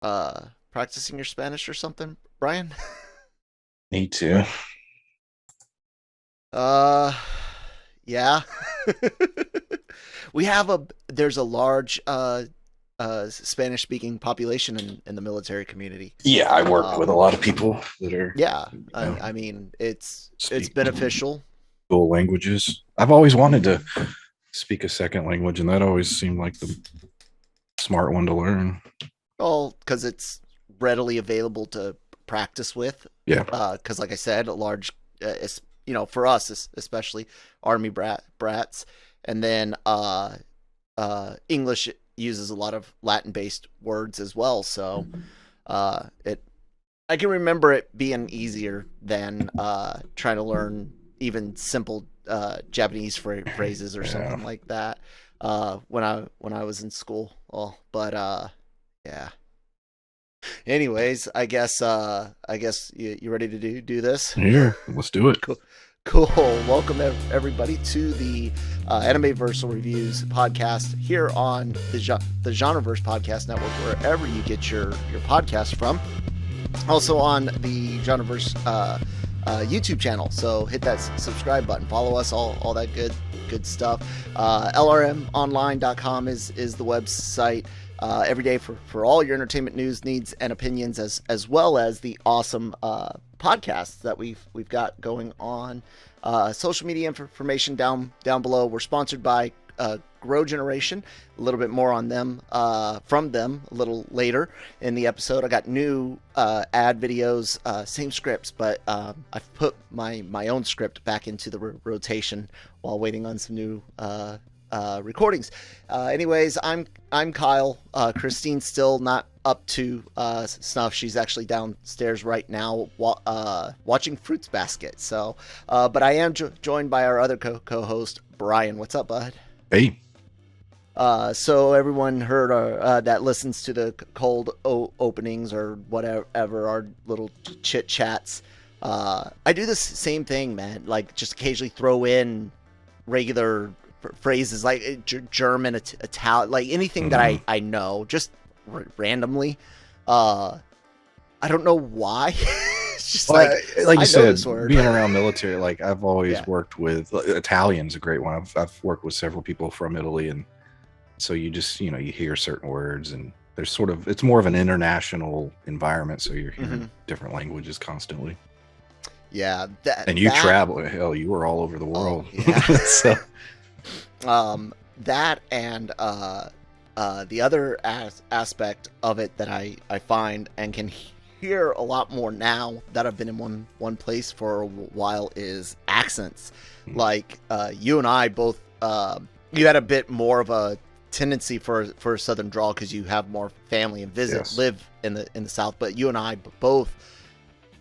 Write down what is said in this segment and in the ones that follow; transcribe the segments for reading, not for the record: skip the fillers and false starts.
practicing your Spanish or something, Brian? Need to. Uh, yeah. There's a large Spanish speaking population in the military community. Yeah, I work with a Um, lot of people that are, yeah, you know, I mean it's speak beneficial. dual languages. I've always wanted to speak a second language, and that always seemed like the smart one to learn. Well, because it's readily available to practice with. Yeah. Because like I said, a large, for us especially brats, and then English uses a lot of Latin based words as well. So it I can remember it being easier than trying to learn even simple Japanese phrases or Yeah. something like that when I was in school. Well, but yeah. Anyways, I guess you ready to do this? Here, let's do it. Cool. Cool. Welcome everybody to the Anime-Versal Reviews podcast here on the Genreverse podcast network, wherever you get your podcast from. Also on the Genreverse YouTube channel. So hit that subscribe button. Follow us, all that good stuff. LRMonline.com is the website. Every day for all your entertainment news, needs, and opinions, as well as the awesome podcasts that we've got going on. Social media information down below. We're sponsored by Grow Generation. A little bit more on them from them a little later in the episode. I got new ad videos, same scripts, but I've put my own script back into the rotation while waiting on some new recordings. Anyways, I'm Kyle. Christine's still not up to snuff. She's actually downstairs right now watching Fruits Basket. So, but I am joined by our other co-host, Brian. What's up, bud? Hey. So everyone heard that listens to the cold openings or whatever, our little chit chats. I do this same thing, man. Like just occasionally throw in regular phrases like German, Italian, like anything that I know, just randomly. I don't know why. It's just Well, like you I know said, this word. being around military, like I've always Yeah. worked with Italian's a great one. I've worked with several people from Italy, and so you just you hear certain words, and there's it's more of an international environment, so you're hearing different languages constantly. Yeah, And you travel, hell, you were all over the world. Yeah. So that and the other aspect of it that I find and can hear a lot more now that I've been in one place for a while is accents. Like you and I both, you had a bit more of a tendency for a southern drawl because you have more family and live in the South, but you and I both,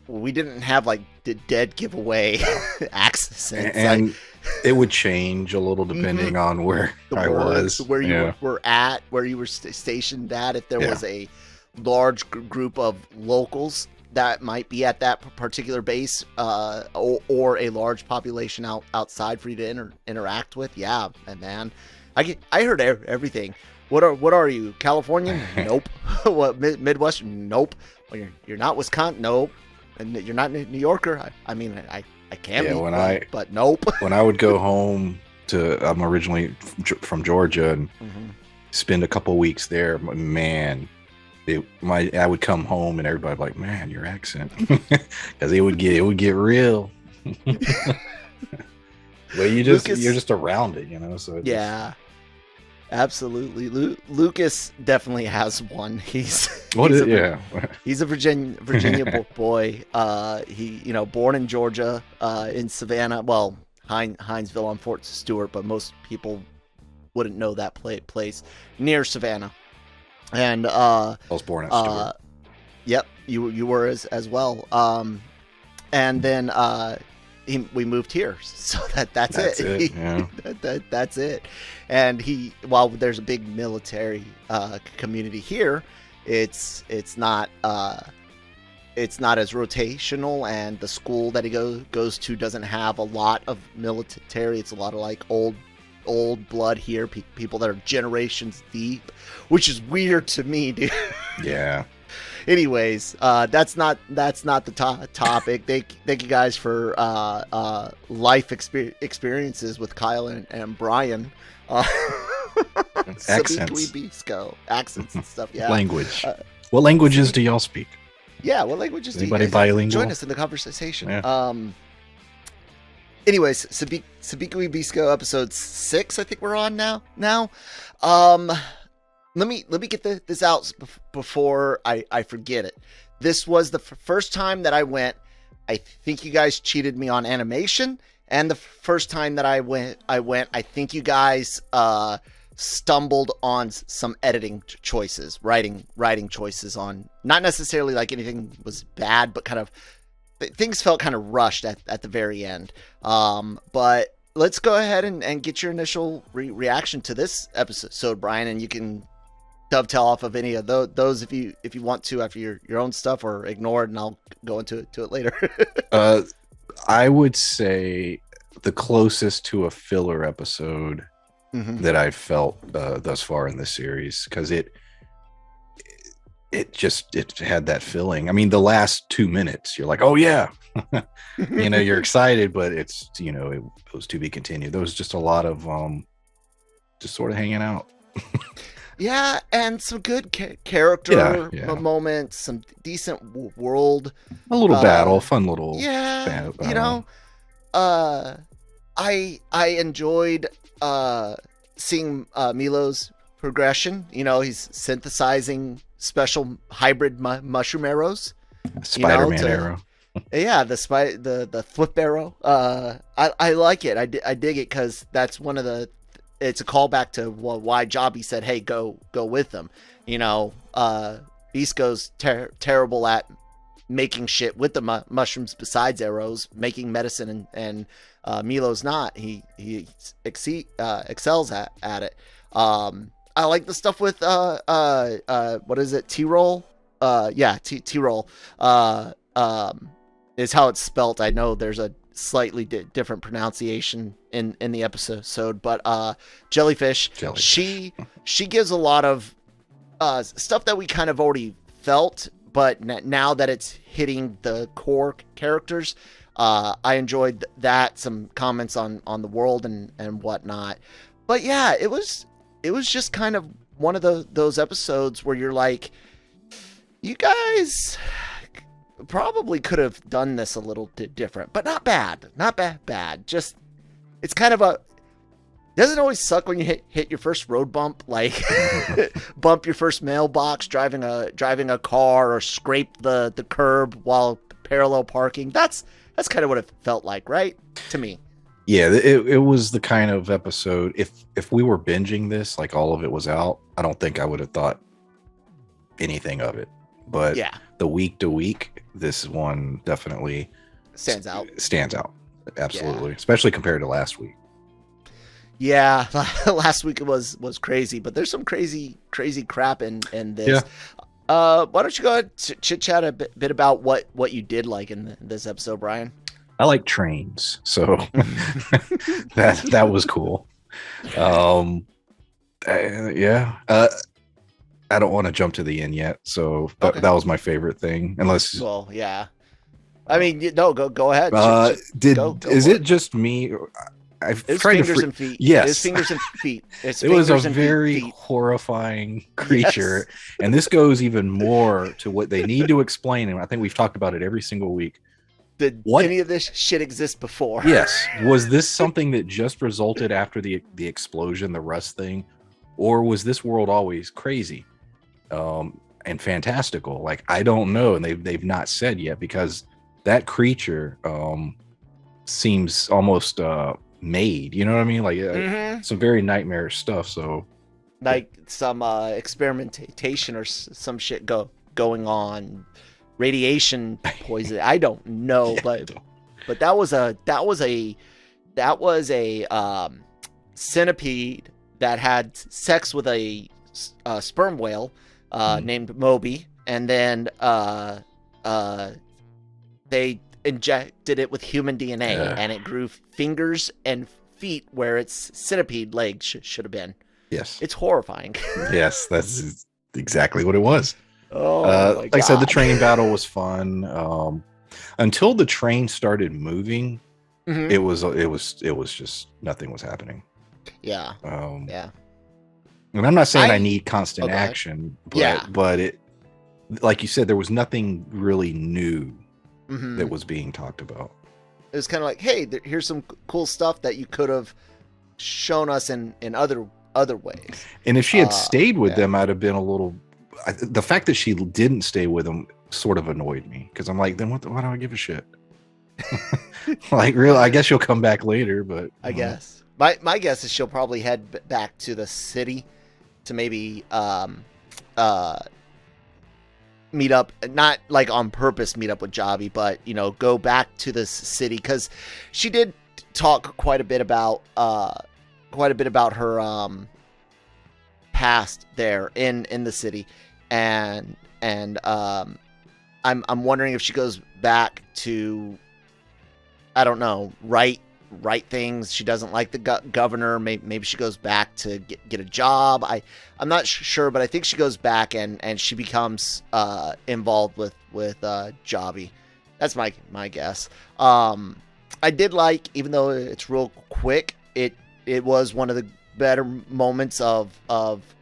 we didn't have like the dead giveaway accents, and it would change a little depending on where I was, where you were at, where you were stationed at. If there was a large group of locals that might be at that particular base, or a large population outside for you to interact with. Yeah, and man, I heard everything. What are you, Californian? Nope. What, Midwestern? Nope. Well, you're not Wisconsin? Nope. And you're not New Yorker? I mean, I can be, but nope. When I would go home I'm originally from Georgia and spend a couple weeks there, man, I would come home and everybody would be like, man, your accent, because it would get real. Well, you're just around it, so yeah. Absolutely. Lucas definitely has one. He's a Virginia boy. He born in Georgia, in Savannah. Well, Hinesville on Fort Stewart, but most people wouldn't know that place near Savannah. And I was born at Stewart. Yep, you were as well. And then we moved here, so that's it. Yeah. That's it. And while there's a big military community here, it's not as rotational, and the school that he goes to doesn't have a lot of military. It's a lot of like old blood here, people that are generations deep, which is weird to me, dude. Yeah. Anyways, that's not the topic. Thank you guys for life experiences with Kyle and Brian. Accents. Sabikui Bisco. Accents and stuff. Yeah. Language. What languages do y'all speak? Yeah. What languages do you Anybody guys bilingual? join us in the conversation? Yeah. Anyways, Sabikui Bisco episode 6. I think we're on now. Let me get this out before I forget it. This was the first time that I went. I think you guys cheated me on animation, and the first time that I went. I think you guys stumbled on some editing choices, writing choices on. Not necessarily like anything was bad, but kind of things felt kind of rushed at the very end. But let's go ahead and get your initial reaction to this episode, Brian, and you can dovetail off of any of those if you want to after your own stuff, or ignore it and I'll go into it later. I would say the closest to a filler episode that I've felt thus far in this series, because it had that feeling. I mean, the last 2 minutes, you're like, oh yeah, you're excited, but it's, it was to be continued. There was just a lot of just sort of hanging out. Yeah, and some good character Yeah. moments, some decent world. A little battle, fun little battle. I enjoyed seeing Milo's progression. He's synthesizing special hybrid mushroom arrows. Spider-Man arrow. Yeah, the flip arrow. I like it. I dig it because that's one of the. It's a callback to why Jabi said, "Hey, go with them." Bisco's terrible at making shit with the mushrooms besides arrows, making medicine, and Milo's not. He excels at it. I like the stuff with what is it? Tirol. Tirol. Is how it's spelt. I know there's a slightly different pronunciation in the episode, but jellyfish. She gives a lot of stuff that we kind of already felt, but now that it's hitting the core characters, I enjoyed that. Some comments on the world and whatnot, but yeah, it was just kind of one of those episodes where you're like, you guys probably could have done this a little different, but not bad. Just, it's kind of doesn't always suck when you hit your first road bump, like bump your first mailbox driving a car, or scrape the curb while parallel parking. That's kind of what it felt like, right? To me. Yeah, it was the kind of episode, if we were binging this, like all of it was out, I don't think I would have thought anything of it. But yeah, the week to week, this one definitely stands out. Absolutely. Yeah. Especially compared to last week. Yeah, last week it was crazy, but there's some crazy crap in this. Yeah. Why don't you go ahead and chit chat a bit about what you did like in this episode, Brian? I like trains, so that was cool. I don't want to jump to the end yet, so that was my favorite thing. Unless, well, yeah, I mean, no, go ahead. Is it just me? I've tried fingers and feet. Yes, it's fingers and feet. It was a very horrifying creature, yes. And this goes even more to what they need to explain. And I think we've talked about it every single week. Did any of this shit exist before? Yes. Was this something that just resulted after the explosion, the rust thing, or was this world always crazy? And fantastical? Like, I don't know, and they've not said yet, because that creature seems almost made, you know what I mean? Like some very nightmarish stuff. So like some experimentation or some shit going on, radiation poison. I don't know, but that was a centipede that had sex with a sperm whale named Moby, and then they injected it with human DNA, and it grew fingers and feet where its centipede legs should have been. Yes, it's horrifying. Yes, that's exactly what it was. Oh my Like I said, the God. train battle was fun. Until the train started moving, Mhm. it was just nothing was happening. Yeah. Um, Yeah. and I'm not saying I I need constant Oh, go ahead. action, Yeah. but it, like you said, there was nothing really new that Mhm. was being talked about. It was kind of like, hey, here's some cool stuff that you could have shown us in other ways. And if she had stayed with Yeah. them, I'd have been a little. The fact that she didn't stay with them sort of annoyed me, because I'm like, then why do I give a shit? Like, really, I guess you'll come back later, but I guess my guess is she'll probably head back to the city to maybe uh meet up, not like on purpose meet up with Jabi, but go back to this city, because she did talk quite a bit about her past there in the city, and I'm wondering if she goes back to, I don't know, right things. She doesn't like the governor. Maybe she goes back to get a job. I'm not sure, but I think she goes back and she becomes involved with Jabi. That's my guess. I did like, even though it's real quick, it was one of the better moments of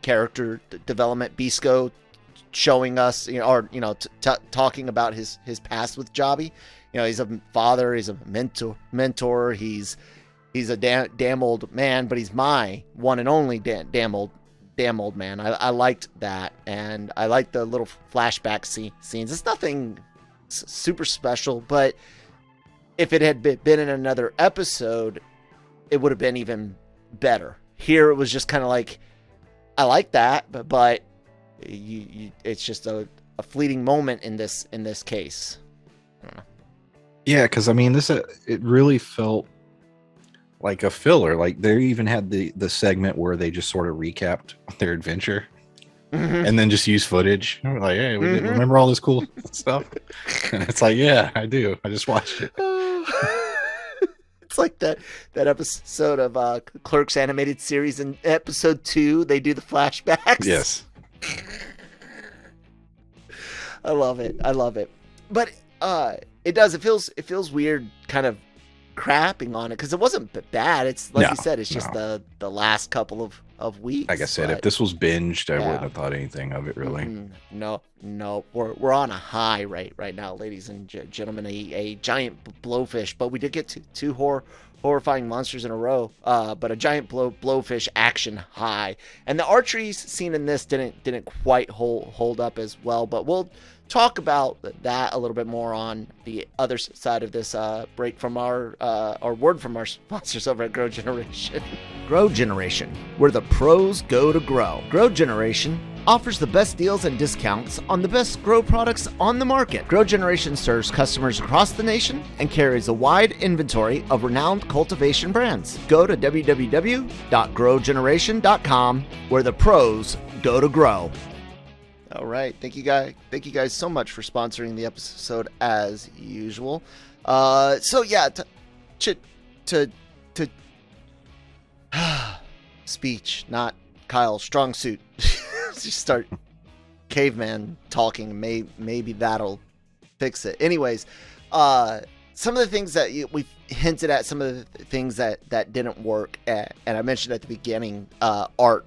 character development. Bisco showing us, talking about his past with Jabi. He's a father, he's a mentor, he's a damn old man, but he's my one and only damn old man. I liked that, and I liked the little flashback scenes. It's nothing super special, but if it had been in another episode, it would have been even better. Here, it was just kind of like, I like that, but it's just a fleeting moment in this case. I don't know. Yeah, because I mean, it really felt like a filler. Like, they even had the segment where they just sort of recapped their adventure and then just use footage. And we're like, hey, we didn't remember all this cool stuff. And it's like, yeah, I do. I just watched it. It's like that episode of Clerks animated series. In episode 2, they do the flashbacks. Yes. I love it. But it feels weird kind of crapping on it, because it wasn't bad. It's like you said, it's just the last couple of weeks. Like I said, if this was binged, I wouldn't have thought anything of it, really. No, we're on a high right now, ladies and gentlemen. A giant blowfish, but we did get two horrifying monsters in a row. But a giant blowfish action high, and the archery scene in this didn't quite hold up as well. But we'll talk about that a little bit more on the other side of this break from our word from our sponsors over at Grow Generation. Grow Generation, where the pros go to grow. Grow Generation offers the best deals and discounts on the best grow products on the market. Grow Generation serves customers across the nation and carries a wide inventory of renowned cultivation brands. Go to www.growgeneration.com, where the pros go to grow. All right, thank you guys so much for sponsoring the episode as usual. So yeah, to speech, not Kyle strong suit. Just start caveman talking. Maybe that'll fix it. Anyways, some of the things that we've hinted at, some of the things that didn't work, and I mentioned at the beginning, art.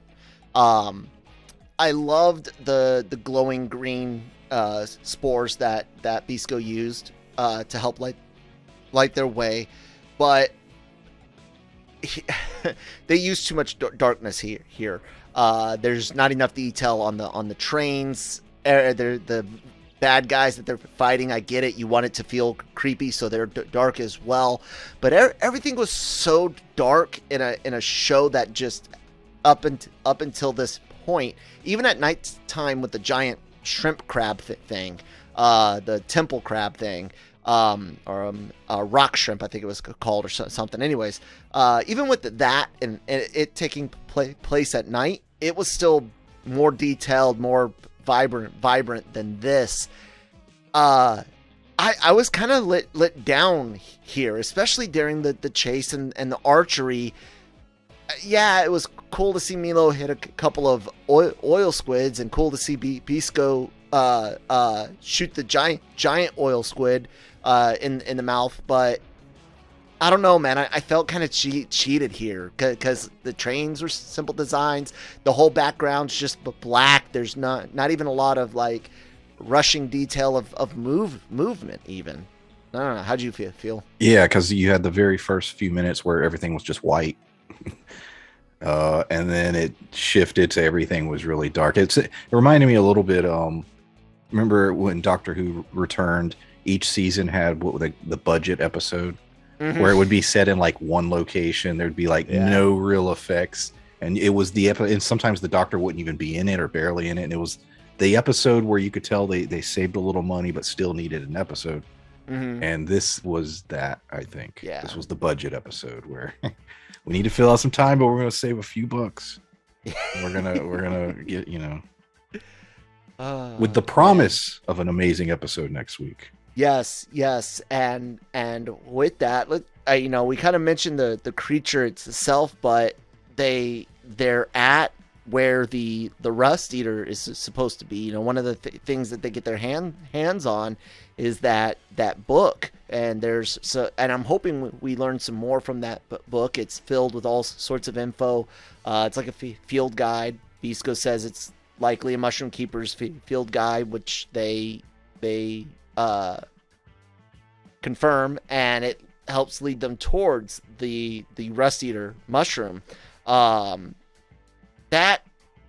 I loved the glowing green spores that Bisco used to help light their way, but they use too much darkness here. There's not enough detail on the trains. The bad guys that they're fighting, I get it. You want it to feel creepy, so they're dark as well. But everything was so dark in a show that just up until this point, even at night time with the giant shrimp crab thing, the temple crab thing, or rock shrimp, I think it was called, or something. Anyways, even with that and it taking place at night, it was still more detailed, more vibrant than this. I was kind of let down here, especially during the chase and the archery. Yeah, it was cool to see Milo hit a couple of oil squids, and cool to see Bisco shoot the giant oil squid in the mouth, but I don't know, man. I felt kind of cheated here because the trains were simple designs. The whole background's just black. There's not even a lot of like rushing detail of movement even. I don't know. How'd you feel? Yeah, because you had the very first few minutes where everything was just white. And then it shifted to everything was really dark. It reminded me a little bit. Remember when Doctor Who returned? Each season had the budget episode. Mm-hmm. Where it would be set in like one location. There'd be like no real effects. And it was and sometimes the Doctor wouldn't even be in it or barely in it. And it was the episode where you could tell they saved a little money, but still needed an episode. Mm-hmm. And this was that, I think. Yeah. This was the budget episode where we need to fill out some time, but we're going to save a few bucks. we're gonna get, with the promise of an amazing episode next week. Yes, and with that, we kind of mentioned the creature itself, but they're at where the Rust Eater is supposed to be. One of the things that they get their hands on is that book, and and I'm hoping we learn some more from that book. It's filled with all sorts of info. It's like a field guide. Bisco says it's likely a Mushroom Keeper's field guide, which they confirm, and it helps lead them towards the Rust Eater mushroom. But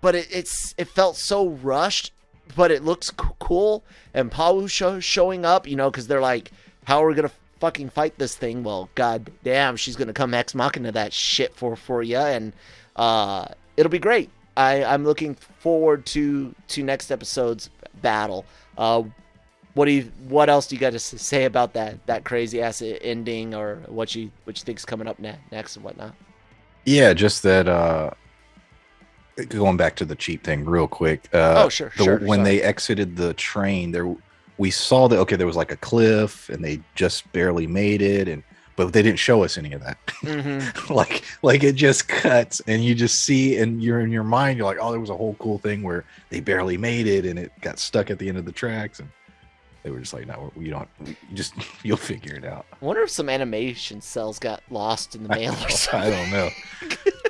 it felt so rushed, but it looks cool. And Pawu showing up, because they're like, how are we gonna fucking fight this thing? Well, god damn, she's gonna come ex machina that shit for you, and it'll be great. I'm looking forward to next episode's battle. What else do you got to say about that crazy ass ending, or what you think's coming up next and whatnot? Yeah, just that. Going back to the cheap thing real quick. Sure. When they exited the train, we saw that there was like a cliff, and they just barely made it, but they didn't show us any of that. Mm-hmm. like it just cuts, and you just see, and you're in your mind, you're like, oh, there was a whole cool thing where they barely made it, and it got stuck at the end of the tracks, and they were just like, no, you'll figure it out. I wonder if some animation cells got lost in the mail or something. I don't know.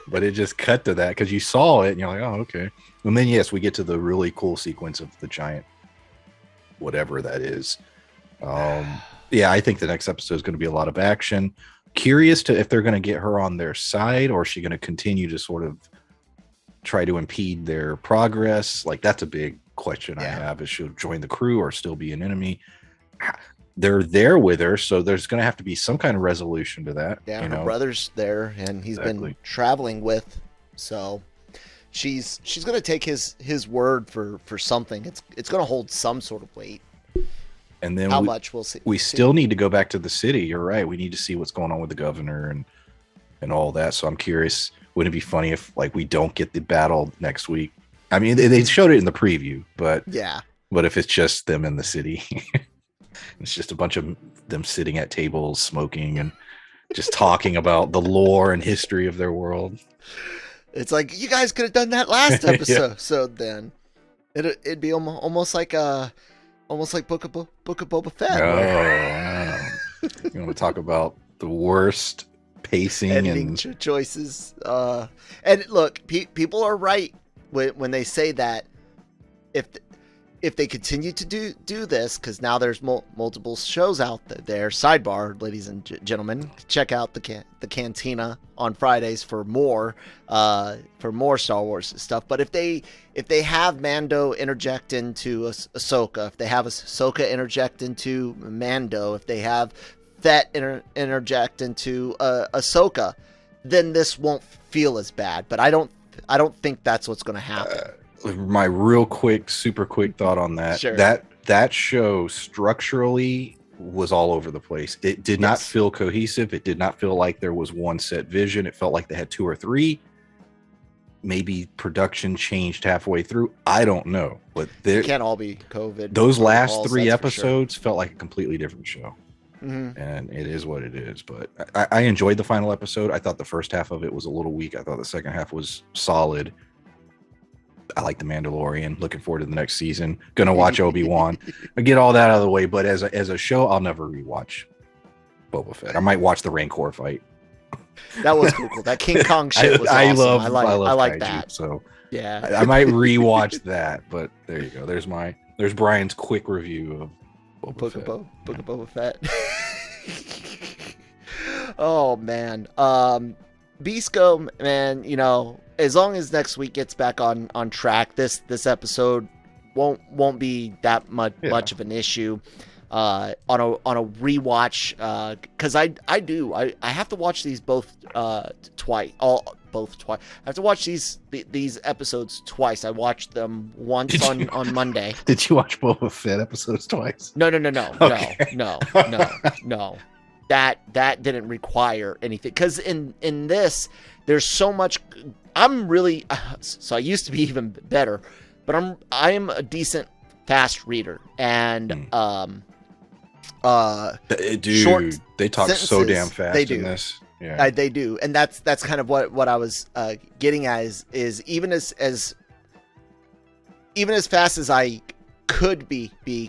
But it just cut to that because you saw it and you're like, oh, okay. And then, yes, we get to the really cool sequence of the giant, whatever that is. Yeah, I think the next episode is going to be a lot of action. Curious if they're going to get her on their side, or is she going to continue to sort of try to impede their progress? Like, that's a big question I have. Is she'll join the crew or still be an enemy? They're there with her, so there's going to have to be some kind of resolution to that. Yeah, her brother's there, and he's been traveling with, so she's going to take his word for something. It's going to hold some sort of weight. And then how much we'll see. We still need to go back to the city. You're right. We need to see what's going on with the governor and all that. So I'm curious. Wouldn't it be funny if we don't get the battle next week? I mean, they showed it in the preview, but if it's just them in the city. It's just a bunch of them sitting at tables, smoking, and just talking about the lore and history of their world. It's like, you guys could have done that last episode. So then it'd be almost like Book of Boba Fett. Oh, wow. You want to talk about the worst pacing editing choices? And look, people are right when they say that if they continue to do this, because now there's multiple shows out there. Sidebar, ladies and gentlemen, check out the Cantina on Fridays for more Star Wars stuff. But if they have Mando interject into Ahsoka, if they have Ahsoka interject into Mando, if they have Fett interject into Ahsoka, then this won't feel as bad. But I don't think that's what's going to happen. My super quick thought on that. Sure. That show structurally was all over the place. It did not feel cohesive. It did not feel like there was one set vision. It felt like they had two or three. Maybe production changed halfway through. I don't know, but it can't all be COVID. Those last three episodes felt like a completely different show. Mm-hmm. And it is what it is. But I enjoyed the final episode. I thought the first half of it was a little weak. I thought the second half was solid. I like The Mandalorian. Looking forward to the next season. Gonna watch Obi-Wan. I get all that out of the way, but as a show, I'll never rewatch Boba Fett. I might watch the Rancor fight. That was cool. That King Kong shit was awesome. I like kaiju, that. So yeah, I might rewatch that. But there you go. There's Brian's quick review of Book of Boba Fett. Oh man, Bisco, man, you know, as long as next week gets back on track, this episode won't be that much of an issue. On a rewatch, because I have to watch these both twice. I have to watch these episodes twice. I watched them once on Monday. Did you watch Boba Fett episodes twice? No. Okay. No. That didn't require anything, because in this there's so much. I'm really so I used to be even better, but I am a decent fast reader, and dude, they talk so damn fast in this. Yeah, they do, and that's kind of what I was getting at is even as fast as I could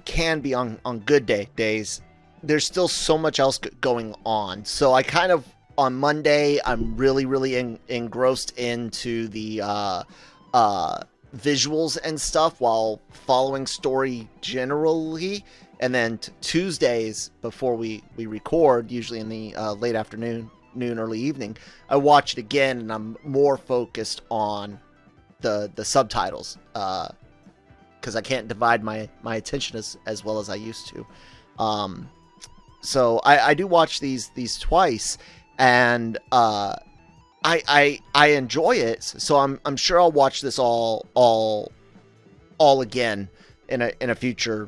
can be on good days. There's still so much else going on. So I kind of, on Monday, I'm really engrossed into the visuals and stuff while following story generally. And then Tuesdays, before we record, usually in the late afternoon, early evening, I watch it again, and I'm more focused on the subtitles, because I can't divide my attention as well as I used to. So I do watch these twice, and I enjoy it. So I'm sure I'll watch this all again in a future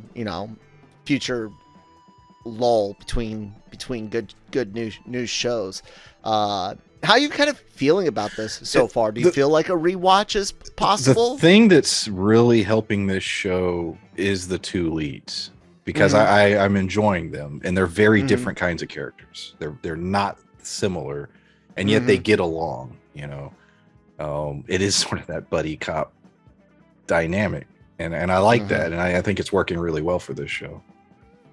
lull between good news shows. How are you kind of feeling about this so far? Do you feel like a rewatch is possible? The thing that's really helping this show is the two leads, because I'm enjoying them, and they're very different kinds of characters. They're not similar, and yet they get along. You know, it is sort of that buddy cop dynamic, and I like that, and I think it's working really well for this show.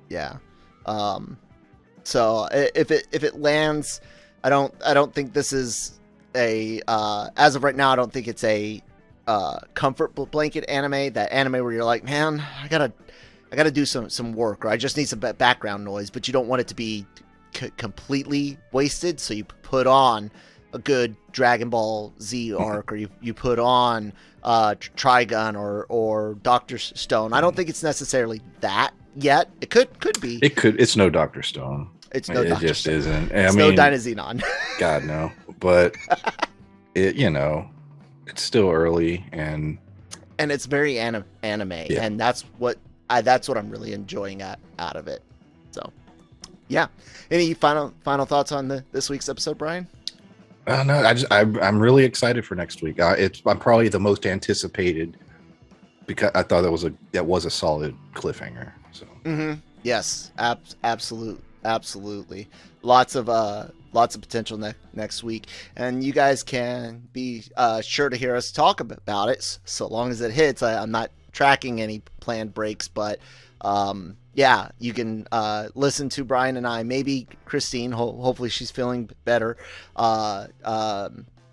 Yeah. So if it lands, I don't think this is a as of right now, I don't think it's a comfort blanket anime. That anime where you're like, man, I gotta do some work, or I just need some background noise, but you don't want it to be completely wasted, so you put on a good Dragon Ball Z arc, or you put on Trigun or Dr. Stone. I don't think it's necessarily that yet. It could be. It's no Dr. Stone. It's no Dr. just Stone. isn't. It's no Dynazenon. God no. But it's still early, and it's very anime, yeah. and that's what I'm really enjoying out of it. So, yeah. Any final thoughts on this week's episode, Brian? No, I'm really excited for next week. I'm probably the most anticipated, because I thought that was a solid cliffhanger. So yes, absolutely. Lots of potential next week, and you guys can be sure to hear us talk about it so long as it hits. I'm not tracking any planned breaks, but yeah, you can listen to Brian and I, maybe Christine. Hopefully she's feeling better.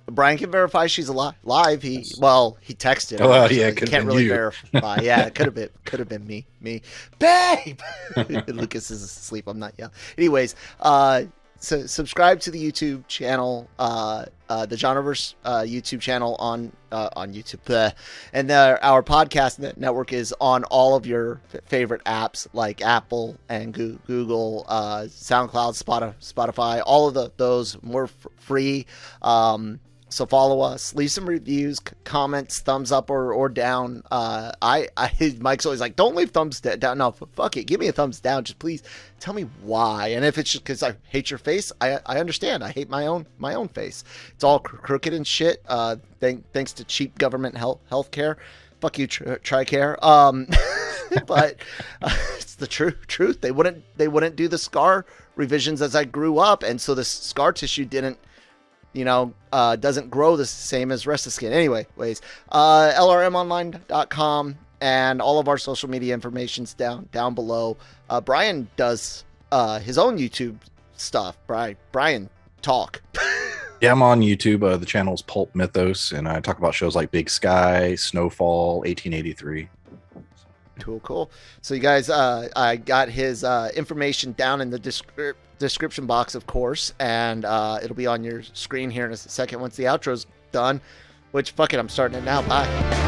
Brian can verify she's live. He texted. Oh, well, yeah, can't really verify. Yeah, it could have been me, babe. Lucas is asleep. I'm not yelling. Anyways, so subscribe to the YouTube channel, the Genreverse YouTube channel on YouTube, and our podcast network is on all of your favorite apps like Apple and Google, SoundCloud, Spotify. All of those we're free. So follow us, leave some reviews, comments, thumbs up or down. Mike's always like, don't leave thumbs down. No, fuck it. Give me a thumbs down. Just please tell me why. And if it's just because I hate your face, I understand. I hate my own face. It's all crooked and shit. Thanks to cheap government healthcare. Fuck you, TRICARE. But it's the truth. They wouldn't do the scar revisions as I grew up, and so the scar tissue didn't doesn't grow the same as rest of skin. Anyways, LRMonline.com and all of our social media information's down below. Brian does his own YouTube stuff. Brian, talk. Yeah, I'm on YouTube. The channel's PulpMythos, and I talk about shows like Big Sky, Snowfall, 1883. Cool. So you guys, I got his information down in the description box, of course, and it'll be on your screen here in a second once the outro's done, which, fuck it, I'm starting it now. Bye.